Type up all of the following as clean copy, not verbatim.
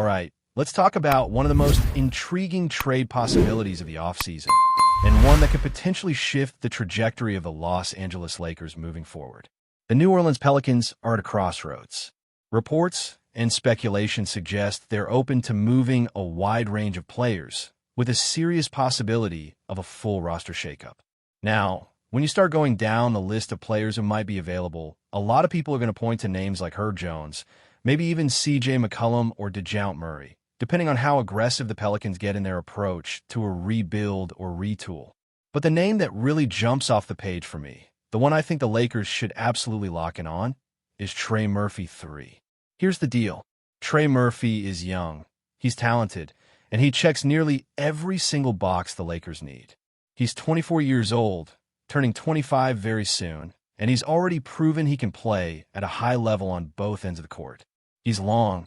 right, let's talk about one of the most intriguing trade possibilities of the offseason, and one that could potentially shift the trajectory of the Los Angeles Lakers moving forward. The New Orleans Pelicans are at a crossroads. Reports and speculation suggest they're open to moving a wide range of players, with a serious possibility of a full roster shakeup. Now, when you start going down the list of players who might be available, a lot of people are going to point to names like Herb Jones, maybe even C.J. McCollum or DeJounte Murray, depending on how aggressive the Pelicans get in their approach to a rebuild or retool. But the name that really jumps off the page for me, the one I think the Lakers should absolutely lock in on, is Trey Murphy 3. Here's the deal. Trey Murphy is young, he's talented, and he checks nearly every single box the Lakers need. He's 24 years old, turning 25 very soon, and he's already proven he can play at a high level on both ends of the court. He's long,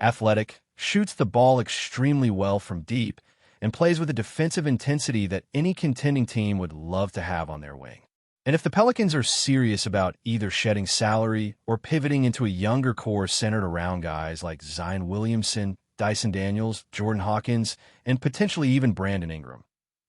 athletic, shoots the ball extremely well from deep, and plays with a defensive intensity that any contending team would love to have on their wing. And if the Pelicans are serious about either shedding salary or pivoting into a younger core centered around guys like Zion Williamson, Dyson Daniels, Jordan Hawkins, and potentially even Brandon Ingram,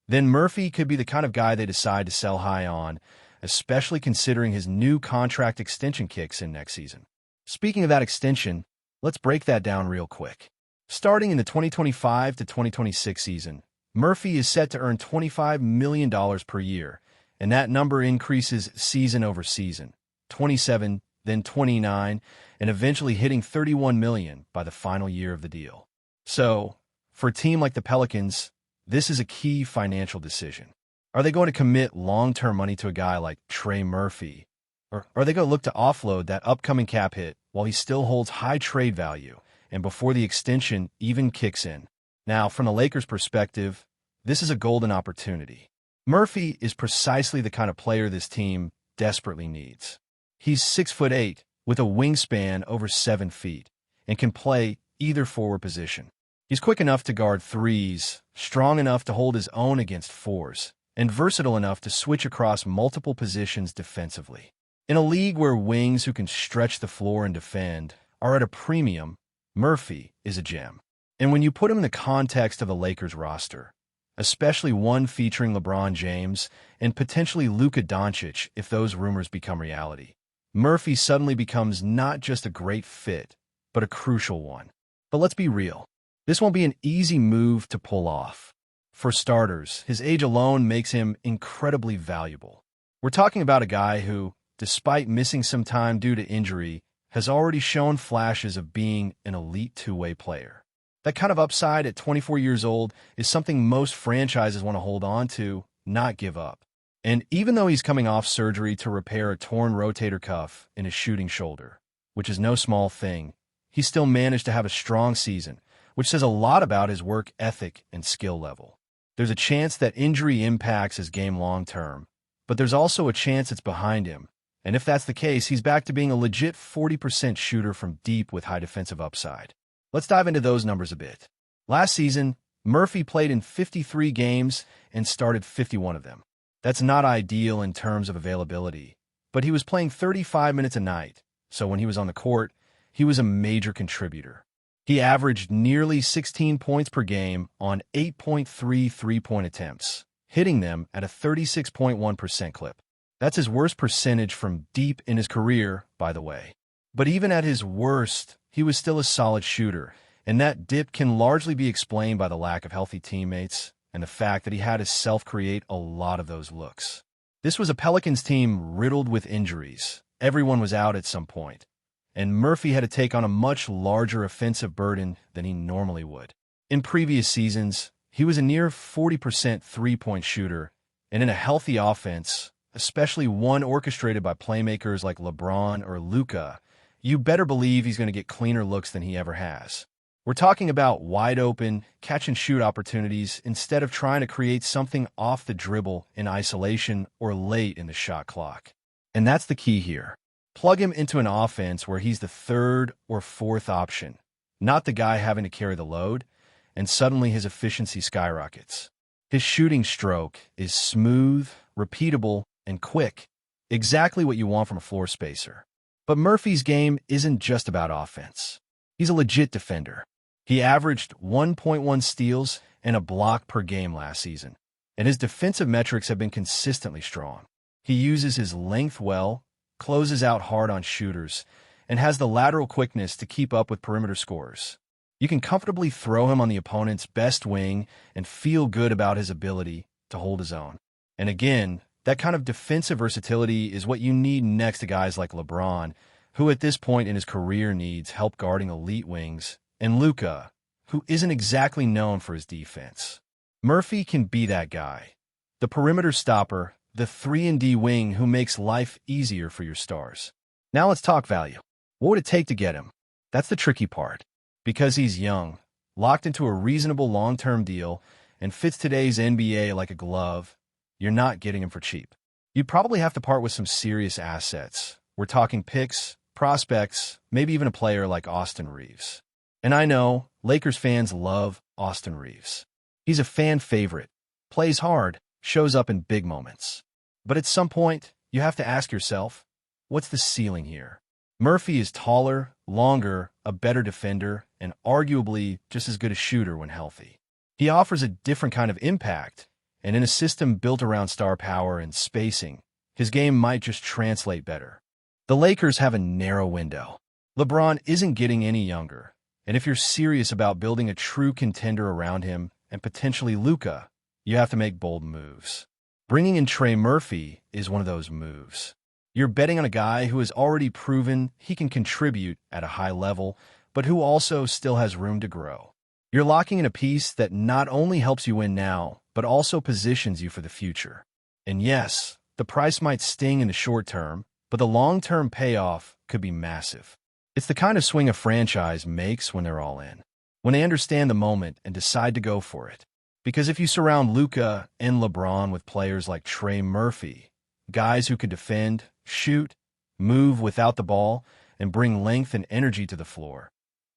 then Murphy could be the kind of guy they decide to sell high on, especially considering his new contract extension kicks in next season. Speaking of that extension, let's break that down real quick. Starting in the 2025 to 2026 season, Murphy is set to earn $25 million per year, and that number increases season over season, 27, then 29, and eventually hitting $31 million by the final year of the deal. So, for a team like the Pelicans, this is a key financial decision. Are they going to commit long-term money to a guy like Trey Murphy, or are they going to look to offload that upcoming cap hit while he still holds high trade value and before the extension even kicks in? Now, from the Lakers' perspective, this is a golden opportunity. Murphy is precisely the kind of player this team desperately needs. He's 6'8", with a wingspan over 7 feet, and can play either forward position. He's quick enough to guard threes, strong enough to hold his own against fours, and versatile enough to switch across multiple positions defensively. In a league where wings who can stretch the floor and defend are at a premium, Murphy is a gem. And when you put him in the context of the Lakers roster, especially one featuring LeBron James and potentially Luka Doncic if those rumors become reality, Murphy suddenly becomes not just a great fit, but a crucial one. But let's be real. This won't be an easy move to pull off. For starters, his age alone makes him incredibly valuable. We're talking about a guy who, despite missing some time due to injury, has already shown flashes of being an elite two-way player. That kind of upside at 24 years old is something most franchises want to hold on to, not give up. And even though he's coming off surgery to repair a torn rotator cuff in his shooting shoulder, which is no small thing, he still managed to have a strong season, which says a lot about his work ethic and skill level. There's a chance that injury impacts his game long-term, but there's also a chance it's behind him. And if that's the case, he's back to being a legit 40% shooter from deep with high defensive upside. Let's dive into those numbers a bit. Last season, Murphy played in 53 games and started 51 of them. That's not ideal in terms of availability, but he was playing 35 minutes a night, so when he was on the court, he was a major contributor. He averaged nearly 16 points per game on 8.3 three-point attempts, hitting them at a 36.1% clip. That's his worst percentage from deep in his career, by the way. But even at his worst, he was still a solid shooter, and that dip can largely be explained by the lack of healthy teammates and the fact that he had to self-create a lot of those looks. This was a Pelicans team riddled with injuries. Everyone was out at some point, and Murphy had to take on a much larger offensive burden than he normally would. In previous seasons, he was a near 40% three-point shooter, and in a healthy offense, especially one orchestrated by playmakers like LeBron or Luka, you better believe he's going to get cleaner looks than he ever has. We're talking about wide-open, catch-and-shoot opportunities instead of trying to create something off the dribble in isolation or late in the shot clock. And that's the key here. Plug him into an offense where he's the third or fourth option, not the guy having to carry the load, and suddenly his efficiency skyrockets. His shooting stroke is smooth, repeatable, and quick, exactly what you want from a floor spacer. But Murphy's game isn't just about offense. He's a legit defender. He averaged 1.1 steals and a block per game last season, and his defensive metrics have been consistently strong. He uses his length well, closes out hard on shooters, and has the lateral quickness to keep up with perimeter scorers. You can comfortably throw him on the opponent's best wing and feel good about his ability to hold his own. And again, that kind of defensive versatility is what you need next to guys like LeBron, who at this point in his career needs help guarding elite wings, and Luka, who isn't exactly known for his defense. Murphy can be that guy, the perimeter stopper, the 3-and-D wing who makes life easier for your stars. Now let's talk value. What would it take to get him? That's the tricky part. Because he's young, locked into a reasonable long-term deal, and fits today's NBA like a glove, you're not getting him for cheap. You'd probably have to part with some serious assets. We're talking picks, prospects, maybe even a player like Austin Reeves. And I know, Lakers fans love Austin Reeves. He's a fan favorite, plays hard, shows up in big moments. But at some point, you have to ask yourself, what's the ceiling here? Murphy is taller, longer, a better defender, and arguably just as good a shooter when healthy. He offers a different kind of impact, and in a system built around star power and spacing, his game might just translate better. The Lakers have a narrow window. LeBron isn't getting any younger, and if you're serious about building a true contender around him, and potentially Luka, you have to make bold moves. Bringing in Trey Murphy is one of those moves. You're betting on a guy who has already proven he can contribute at a high level, but who also still has room to grow. You're locking in a piece that not only helps you win now, but also positions you for the future. And yes, the price might sting in the short term, but the long-term payoff could be massive. It's the kind of swing a franchise makes when they're all in, when they understand the moment and decide to go for it. Because if you surround Luka and LeBron with players like Trey Murphy, guys who could defend, shoot, move without the ball, and bring length and energy to the floor,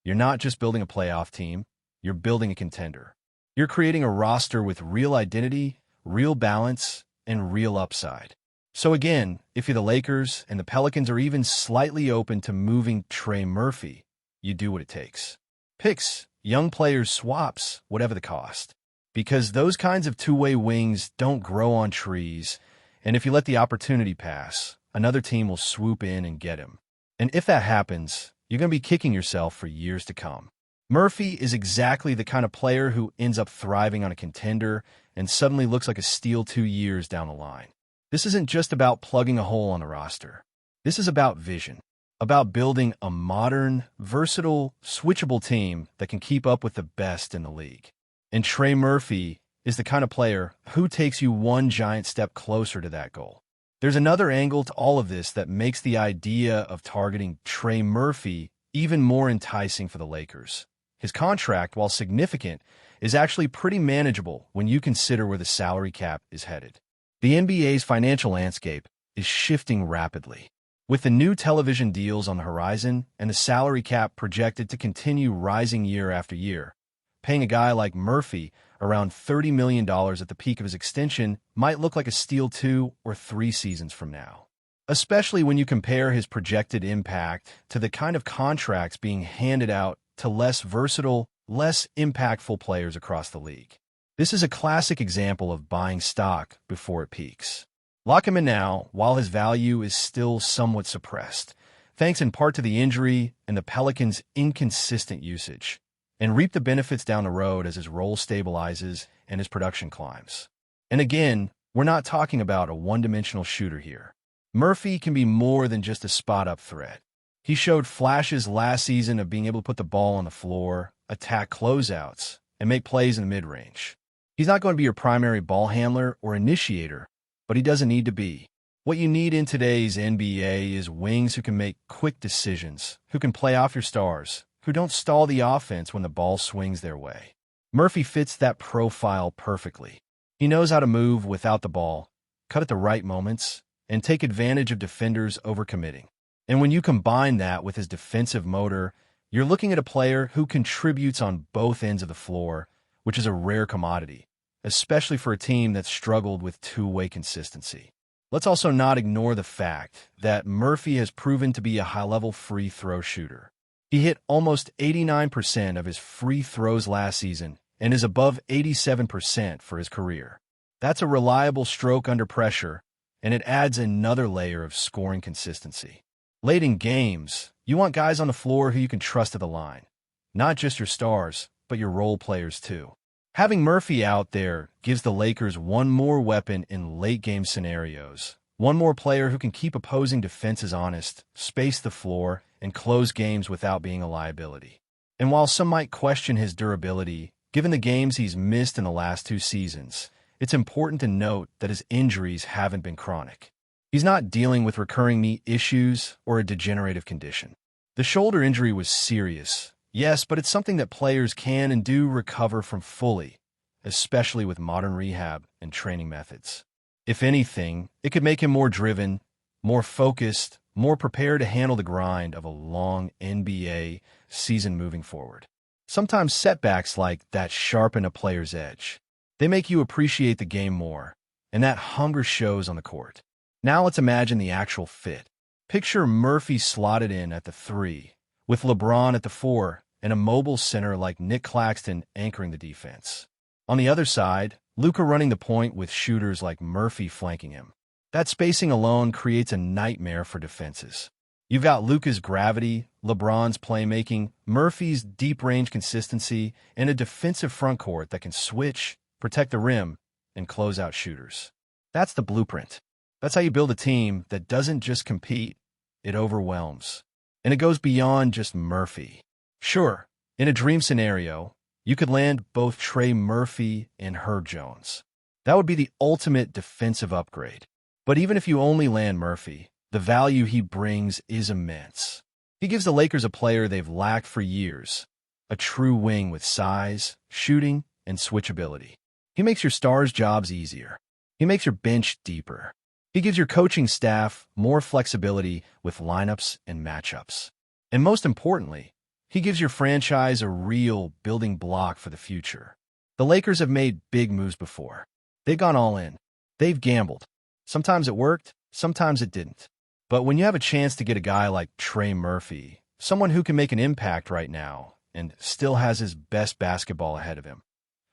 you're not just building a playoff team, you're building a contender. You're creating a roster with real identity, real balance, and real upside. So again, if you're the Lakers and the Pelicans are even slightly open to moving Trey Murphy, you do what it takes. Picks, young players, swaps, whatever the cost. Because those kinds of two-way wings don't grow on trees, and if you let the opportunity pass, another team will swoop in and get him. And if that happens, you're going to be kicking yourself for years to come. Murphy is exactly the kind of player who ends up thriving on a contender and suddenly looks like a steal 2 years down the line. This isn't just about plugging a hole on the roster. This is about vision, about building a modern, versatile, switchable team that can keep up with the best in the league. And Trey Murphy is the kind of player who takes you one giant step closer to that goal. There's another angle to all of this that makes the idea of targeting Trey Murphy even more enticing for the Lakers. His contract, while significant, is actually pretty manageable when you consider where the salary cap is headed. The NBA's financial landscape is shifting rapidly. With the new television deals on the horizon and the salary cap projected to continue rising year after year, paying a guy like Murphy around $30 million at the peak of his extension might look like a steal 2 or 3 seasons from now. Especially when you compare his projected impact to the kind of contracts being handed out to less versatile, less impactful players across the league. This is a classic example of buying stock before it peaks. Lock him in now while his value is still somewhat suppressed, thanks in part to the injury and the Pelicans' inconsistent usage, and reap the benefits down the road as his role stabilizes and his production climbs. And again, we're not talking about a one-dimensional shooter here. Murphy can be more than just a spot-up threat. He showed flashes last season of being able to put the ball on the floor, attack closeouts, and make plays in the mid-range. He's not going to be your primary ball handler or initiator, but he doesn't need to be. What you need in today's NBA is wings who can make quick decisions, who can play off your stars, who don't stall the offense when the ball swings their way. Murphy fits that profile perfectly. He knows how to move without the ball, cut at the right moments, and take advantage of defenders overcommitting. And when you combine that with his defensive motor, you're looking at a player who contributes on both ends of the floor, which is a rare commodity, especially for a team that's struggled with two-way consistency. Let's also not ignore the fact that Murphy has proven to be a high-level free throw shooter. He hit almost 89% of his free throws last season and is above 87% for his career. That's a reliable stroke under pressure, and it adds another layer of scoring consistency. Late in games, you want guys on the floor who you can trust at the line. Not just your stars, but your role players too. Having Murphy out there gives the Lakers one more weapon in late-game scenarios, one more player who can keep opposing defenses honest, space the floor, and close games without being a liability. And while some might question his durability, given the games he's missed in the last 2 seasons, it's important to note that his injuries haven't been chronic. He's not dealing with recurring knee issues or a degenerative condition. The shoulder injury was serious, yes, but it's something that players can and do recover from fully, especially with modern rehab and training methods. If anything, it could make him more driven, more focused, more prepared to handle the grind of a long NBA season moving forward. Sometimes setbacks like that sharpen a player's edge. They make you appreciate the game more, and that hunger shows on the court. Now let's imagine the actual fit. Picture Murphy slotted in at the 3, with LeBron at the 4, and a mobile center like Nick Claxton anchoring the defense. On the other side, Luka running the point with shooters like Murphy flanking him. That spacing alone creates a nightmare for defenses. You've got Luka's gravity, LeBron's playmaking, Murphy's deep-range consistency, and a defensive frontcourt that can switch, protect the rim, and close out shooters. That's the blueprint. That's how you build a team that doesn't just compete, it overwhelms. And it goes beyond just Murphy. Sure, in a dream scenario, you could land both Trey Murphy and Herb Jones. That would be the ultimate defensive upgrade. But even if you only land Murphy, the value he brings is immense. He gives the Lakers a player they've lacked for years, a true wing with size, shooting, and switchability. He makes your stars' jobs easier. He makes your bench deeper. He gives your coaching staff more flexibility with lineups and matchups. And most importantly, he gives your franchise a real building block for the future. The Lakers have made big moves before. They've gone all in. They've gambled. Sometimes it worked, sometimes it didn't. But when you have a chance to get a guy like Trey Murphy, someone who can make an impact right now and still has his best basketball ahead of him,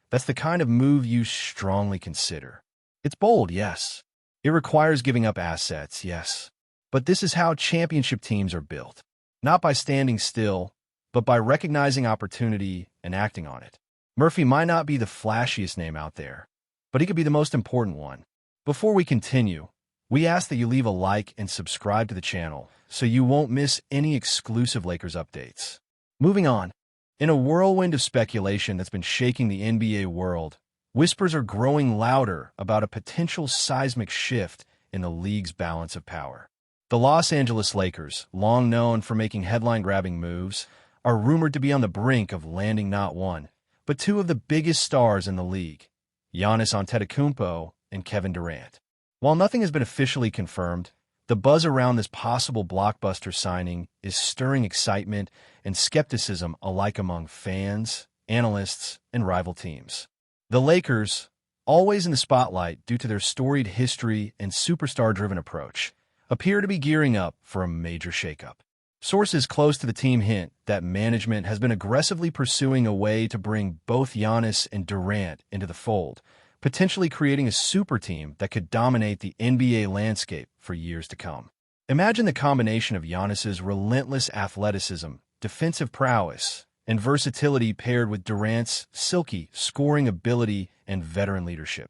that's the kind of move you strongly consider. It's bold, yes. It requires giving up assets, yes. But this is how championship teams are built. Not by standing still, but by recognizing opportunity and acting on it. Murphy might not be the flashiest name out there, but he could be the most important one. Before we continue, we ask that you leave a like and subscribe to the channel so you won't miss any exclusive Lakers updates. Moving on, in a whirlwind of speculation that's been shaking the NBA world, whispers are growing louder about a potential seismic shift in the league's balance of power. The Los Angeles Lakers, long known for making headline-grabbing moves, are rumored to be on the brink of landing not one, but 2 of the biggest stars in the league, Giannis Antetokounmpo and Kevin Durant. While nothing has been officially confirmed, the buzz around this possible blockbuster signing is stirring excitement and skepticism alike among fans, analysts, and rival teams. The Lakers, always in the spotlight due to their storied history and superstar-driven approach, appear to be gearing up for a major shakeup. Sources close to the team hint that management has been aggressively pursuing a way to bring both Giannis and Durant into the fold, potentially creating a super team that could dominate the NBA landscape for years to come. Imagine the combination of Giannis's relentless athleticism, defensive prowess, and versatility paired with Durant's silky scoring ability and veteran leadership.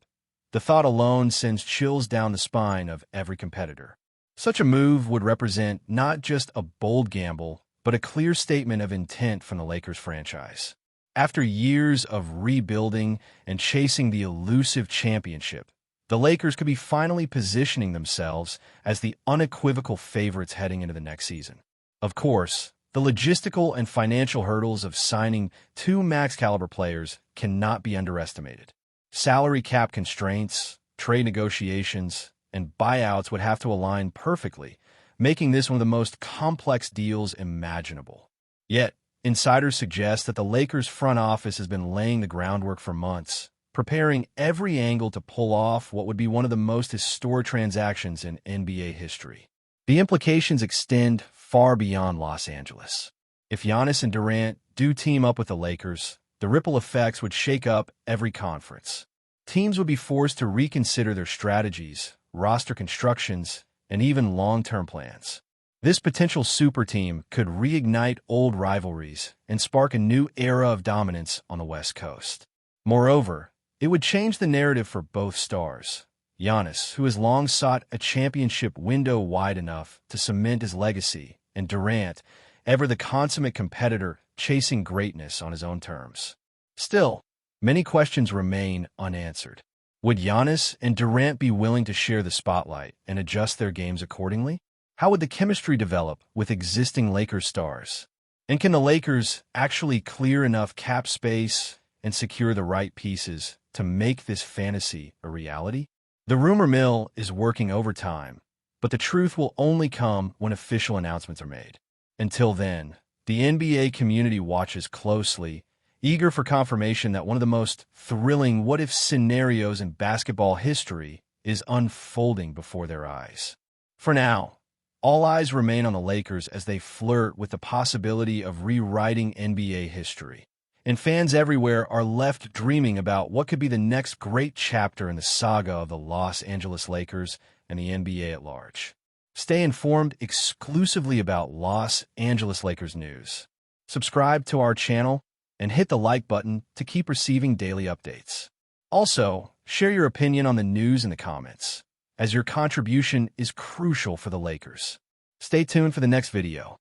The thought alone sends chills down the spine of every competitor. Such a move would represent not just a bold gamble, but a clear statement of intent from the Lakers franchise. After years of rebuilding and chasing the elusive championship, the Lakers could be finally positioning themselves as the unequivocal favorites heading into the next season. Of course, the logistical and financial hurdles of signing 2 max-caliber players cannot be underestimated. Salary cap constraints, trade negotiations, and buyouts would have to align perfectly, making this one of the most complex deals imaginable. Yet, insiders suggest that the Lakers' front office has been laying the groundwork for months, preparing every angle to pull off what would be one of the most historic transactions in NBA history. The implications extend far beyond Los Angeles. If Giannis and Durant do team up with the Lakers, the ripple effects would shake up every conference. Teams would be forced to reconsider their strategies, roster constructions, and even long-term plans. This potential super team could reignite old rivalries and spark a new era of dominance on the West Coast. Moreover, it would change the narrative for both stars. Giannis, who has long sought a championship window wide enough to cement his legacy, and Durant, ever the consummate competitor chasing greatness on his own terms. Still, many questions remain unanswered. Would Giannis and Durant be willing to share the spotlight and adjust their games accordingly? How would the chemistry develop with existing Lakers stars? And can the Lakers actually clear enough cap space and secure the right pieces to make this fantasy a reality? The rumor mill is working overtime, but the truth will only come when official announcements are made. Until then, the NBA community watches closely, eager for confirmation that one of the most thrilling what-if scenarios in basketball history is unfolding before their eyes. For now, all eyes remain on the Lakers as they flirt with the possibility of rewriting NBA history. And fans everywhere are left dreaming about what could be the next great chapter in the saga of the Los Angeles Lakers and the NBA at large. Stay informed exclusively about Los Angeles Lakers news. Subscribe to our channel and hit the like button to keep receiving daily updates. Also, share your opinion on the news in the comments, as your contribution is crucial for the Lakers. Stay tuned for the next video.